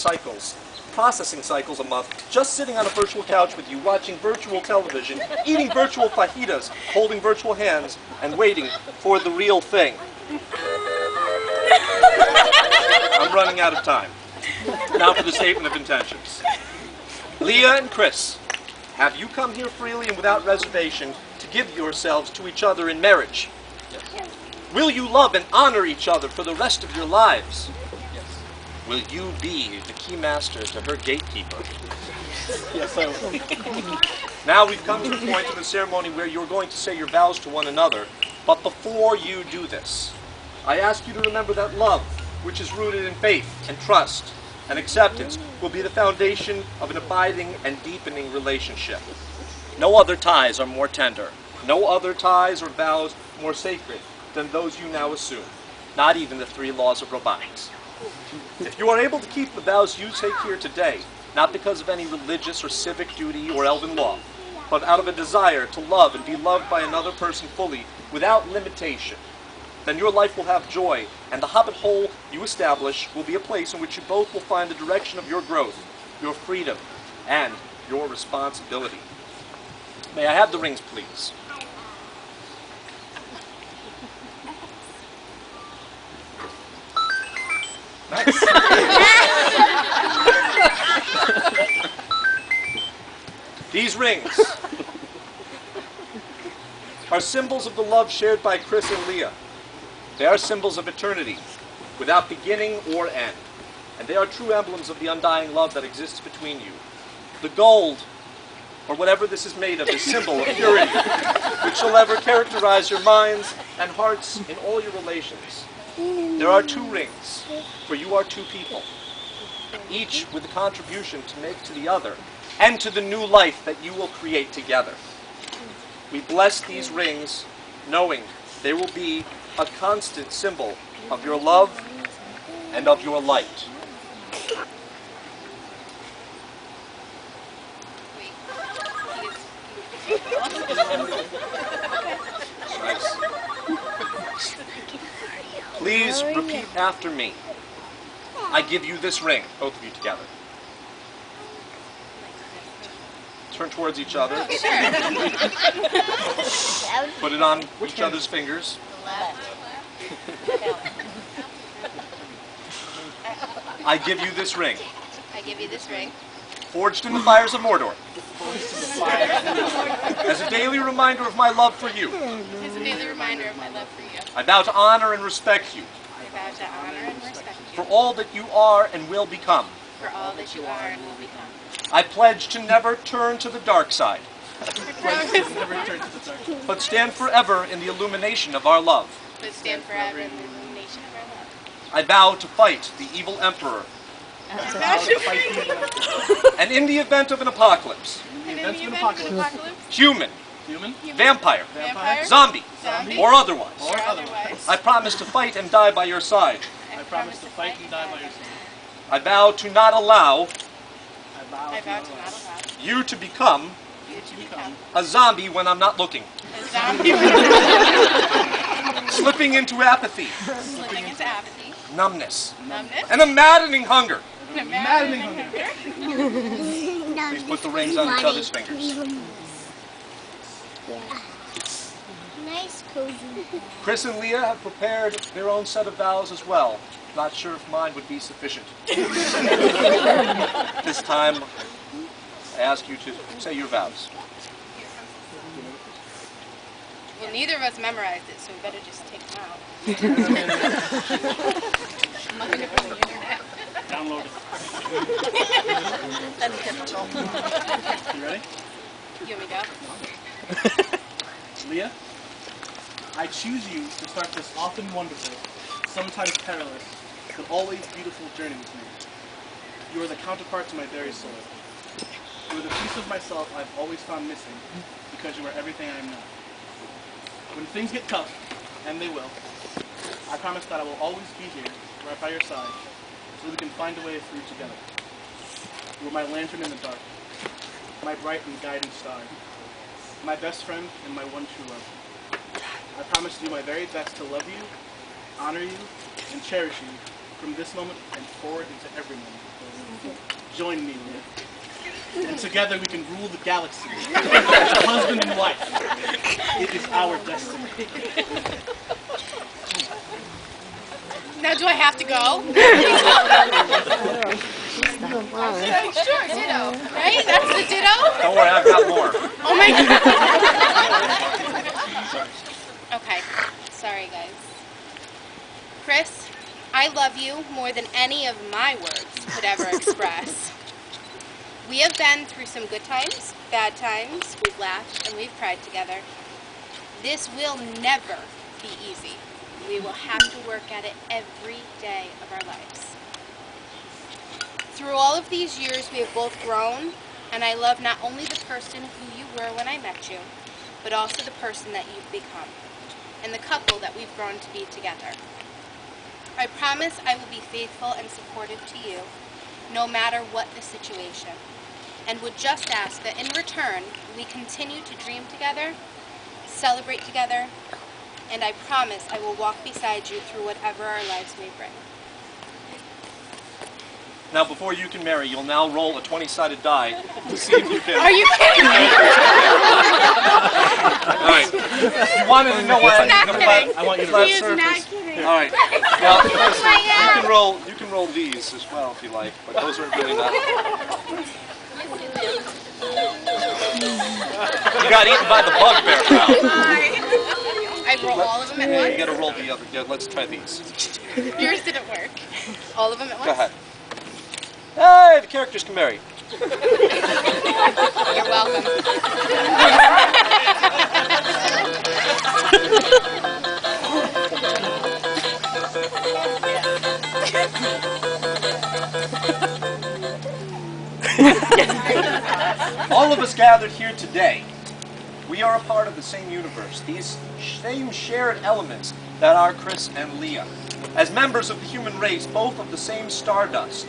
cycles, processing cycles a month, just sitting on a virtual couch with you, watching virtual television, eating virtual fajitas, holding virtual hands, and waiting for the real thing. I'm running out of time. Now for the statement of intentions. Leah and Chris, have you come here freely and without reservation to give yourselves to each other in marriage? Yes. Will you love and honor each other for the rest of your lives? Yes. Will you be the key master to her gatekeeper? Yes, I will. Now we've come to the point in the ceremony where you're going to say your vows to one another. But before you do this, I ask you to remember that love, which is rooted in faith and trust and acceptance, will be the foundation of an abiding and deepening relationship. No other ties are more tender. No other ties or vows more sacred than those you now assume. Not even the 3 laws of robotics. If you are able to keep the vows you take here today, not because of any religious or civic duty or elven law, but out of a desire to love and be loved by another person fully, without limitation, then your life will have joy, and the hobbit hole you establish will be a place in which you both will find the direction of your growth, your freedom, and your responsibility. May I have the rings, please? Nice. These rings are symbols of the love shared by Chris and Leah. They are symbols of eternity, without beginning or end. And they are true emblems of the undying love that exists between you. The gold, or whatever this is made of, is symbol of purity, which shall ever characterize your minds and hearts in all your relations. There are 2 rings, for you are 2 people, each with a contribution to make to the other, and to the new life that you will create together. We bless these rings, knowing they will be a constant symbol of your love and of your light. Nice. Please repeat after me. I give you this ring, both of you together. Turn towards each other. Put it on each other's fingers. I give you this ring. I give you this ring. Forged in the fires of Mordor. As a daily reminder of my love for you. As a daily reminder of my love for you. I vow to honor and respect you. I vow to honor and respect you. For all that you are and will become. For all that you are and will become. I pledge to never turn to the dark side. But stand forever in the illumination of our love. But stand forever in the illumination of our love. I vow to fight the evil emperor. And in the event of an apocalypse, human, vampire, zombie, or otherwise, I promise to fight and die by your side. I vow to not allow you to become a zombie when I'm not looking. Slipping into apathy. Numbness. And a maddening hunger. Please put the rings on each other's fingers. Nice, cozy. Chris and Leah have prepared their own set of vows as well. Not sure if mine would be sufficient. This time, I ask you to say your vows. Well, neither of us memorized it, so we better just take them out. I'm looking for the internet. Download it. That's typical. You ready? You want me to go? Leah, I choose you to start this often wonderful, sometimes perilous, but always beautiful journey with me. You are the counterpart to my very soul. You are the piece of myself I've always found missing, because you are everything I am not. When things get tough, and they will, I promise that I will always be here, right by your side, so we can find a way through together. You are my lantern in the dark, my bright and guiding star, my best friend and my one true love. I promise to do my very best to love you, honor you, and cherish you from this moment and forward into every moment. Join me, Leah. And together we can rule the galaxy. As husband and wife. It is our destiny. Now, do I have to go? Sure, ditto. Right? That's the ditto? Don't worry, I've got more. Oh my god. Okay. Sorry, guys. Chris, I love you more than any of my words could ever express. We have been through some good times, bad times, we've laughed, and we've cried together. This will never be easy. We will have to work at it every day of our lives. Through all of these years, we have both grown, and I love not only the person who you were when I met you, but also the person that you've become, and the couple that we've grown to be together. I promise I will be faithful and supportive to you, no matter what the situation, and would just ask that in return, we continue to dream together, celebrate together, and I promise I will walk beside you through whatever our lives may bring. Now, before you can marry, you'll now roll a 20-sided die to see if you can. Are you kidding me? All right. You wanted to know why kidding. I want you to flat He is not surface. kidding. All right. Now, listen, you can roll these as well if you like, but those are really not. You got eaten by the bugbear pal. I roll all of them at once? You got to roll the other. Yeah, let's try these. Yours didn't work. All of them at once? Go ahead. Hey, the characters can marry. You're welcome. All of us gathered here today, we are a part of the same universe, these same shared elements that are Chris and Leah. As members of the human race, both of the same stardust,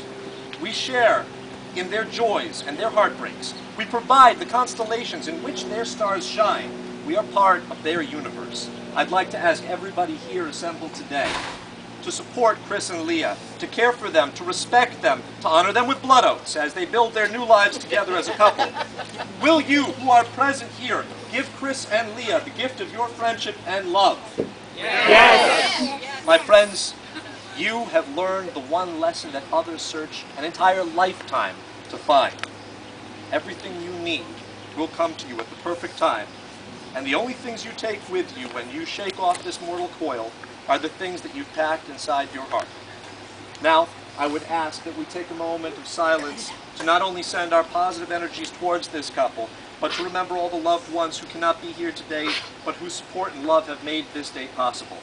we share in their joys and their heartbreaks. We provide the constellations in which their stars shine. We are part of their universe. I'd like to ask everybody here assembled today to support Chris and Leah, to care for them, to respect them, to honor them with blood oaths as they build their new lives together as a couple. Will you, who are present here, give Chris and Leah the gift of your friendship and love? Yes. My friends, you have learned the one lesson that others search an entire lifetime to find. Everything you need will come to you at the perfect time. And the only things you take with you when you shake off this mortal coil are the things that you've packed inside your heart. Now, I would ask that we take a moment of silence to not only send our positive energies towards this couple, but to remember all the loved ones who cannot be here today, but whose support and love have made this day possible.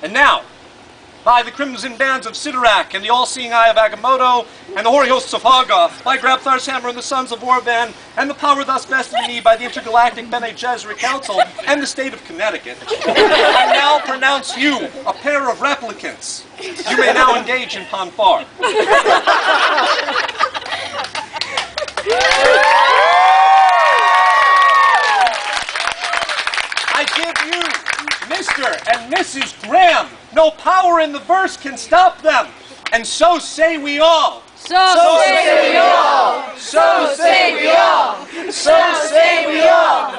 And now, by the crimson bands of Sidorak and the all-seeing eye of Agamotto and the hoary hosts of Hoggoth, by Grabthar's hammer and the sons of Orban, and the power thus vested in me by the intergalactic Bene Gesserit Council and the state of Connecticut, I now pronounce you a pair of replicants. You may now engage in fanfare. I give you Mr. and Mrs. Graham. No power in the verse can stop them. And so say we all. So say we all. So say we all. So say we all.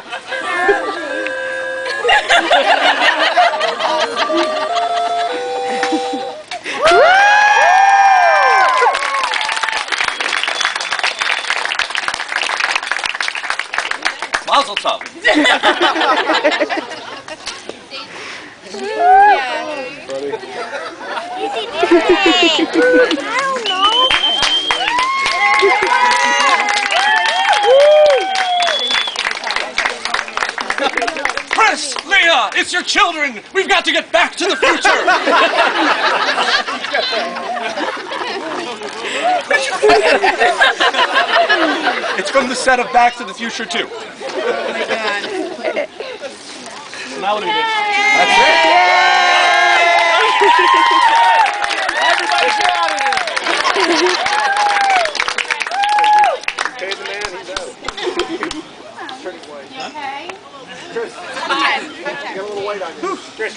Mazel tov. I don't know. Chris, Leah, it's your children. We've got to get back to the future. It's from the set of Back to the Future 2. Oh my god. So now what do we do? That's it. Everybody get out of here! Pay the man, he's out. You okay? Chris, Okay. get a little weight on you. Chris,